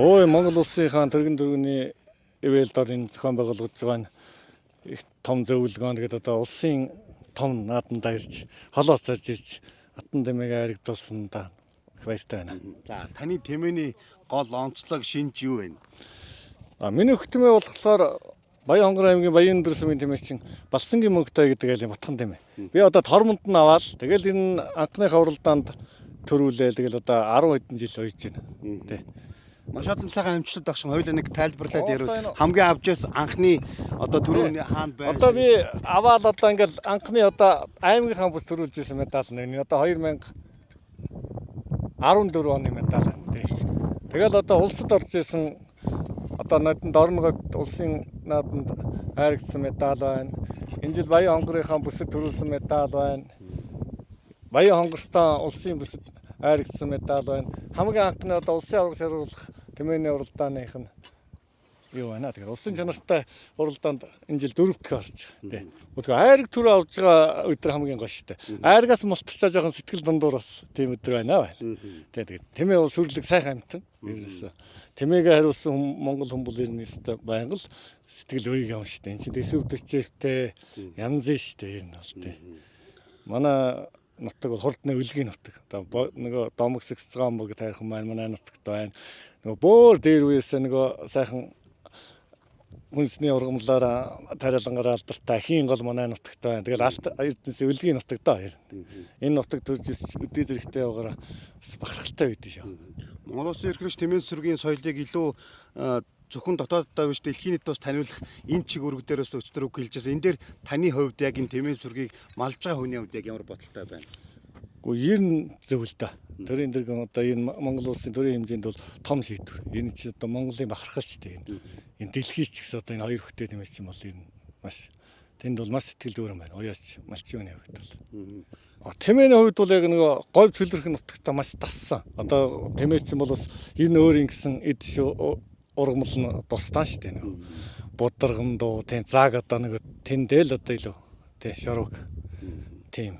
Ой, Монгол улсынхаа төргөн дөрвөний эвэл дорын зохион байгуулагдж байгаа их том зөвлөгөө гэдэг одоо улсын том наадандаа ирж холоос зарж ирж атан дэмээг айрагдуулсан да их баяртай байна. За таны тэмээний гол онцлог шинж юу вэ? Миний хөтмөө болохоор Баян хонгор аймгийн Баян өндөр сумын тэмээс чинь Балсангийн мөнгөтэй гэдэг айлын ботхон тэмээ. Би одоо тормонд нь аваад тэгэл энэ анхныхаа уралдаанд төрүүлээл тэгэл одоо 10 хэдэн жил ойж байна. Тэ. Маш олон цагаан амжилтад багш хоёул нэг тайлбарлаад ярил. Хамгийн авчаас анхны одоо төрөүний хаан байна. Одоо би аваад одоо ингээл анхны одоо аймгийн хаан бүс төрүүлж ирсэн медаль нэг одоо 2014 оны медаль байна. Тэгэл одоо улсад орж исэн одоо надад орногод улсын нааданд хайрагдсан медаль байна. Энэ жил Баян хонгорынхаа бүсэд төрүүлсэн медаль байна. Баян хонгортой улсын бүсэд хайрагдсан медаль байна. Хамгийн анхны одоо улсын авраг шаруулах тэмээний уралдааных нь юу байна. Тэгэхээр улсын чанартай уралдаанд энэ жил 4-т орж байгаа. Тэгвэл айраг төр авж байгаа өдөр хамгийн гоё шүү дээ. Айрагаас мултарчаа жоохон сэтгэл дундуур бас тийм өдөр байна. Тэгээд тэмээ бол сүрлэг сайхан амтан. Ерөөсөө тэмээгээ хариулсан Монгол хүмүүс ирнэ өстой байнга л сэтгэл үеиг юм шүү дээ. Энд чинь дэсв дэчтэй янз шүү дээ ер нь бол тий. Манай нутаг бол хурдны өлгийн нутаг. Одоо нөгөө домогс цэцгаамбог тайрхан манай нутагт байна. Нөгөө бөөр дээр үеэсээ нөгөө сайхан хүнсний ургамлаараа тариалангаар алдартай хийн гол манай нутагт байна. Тэгэл алт эрдэнэс өлгийн нутаг доо. Энэ нутаг төрж өдөө зэрэгтэй байгаараа бас бахархалтай байд шүү. Монгол Улсын эрхлэгч тэмээн сүргийн соёлыг илүү зөвхөн дотооддоо биш дэлхийн нийтэд бас таниулах энэ чиг үүрэг дээрээс өчтөр үг хэлжээс энэ дээр таны хувьд яг энэ тэмээн сүргийг малж байгаа хүний хувьд яг ямар бодолтой байна? Гэхдээ ер нь зөв л да. Төрийн дэргэн одоо энэ Монгол улсын төрийн хэмжээнд бол том шийдвэр. Энэ чинь одоо Монголын бахархал шүү дээ. Энэ дэлхий ч гэсэн одоо энэ хоёр хөтөө тэмээс чинь бол ер нь маш тэнд бол маш сэтгэл дүүрэн байна. Уяач малчууны хувьд бол. Тэмээний хувьд бол яг нөгөө говь цөлөрх нутагтаа маш тассан. Одоо тэмээс чинь бол бас энэ өөр ингэсэн эд ургамал нь тусдаа шүү дээ. Бударган дуу тийм зааг одоо нэг тэндэл одоо илүү тийм шорог тийм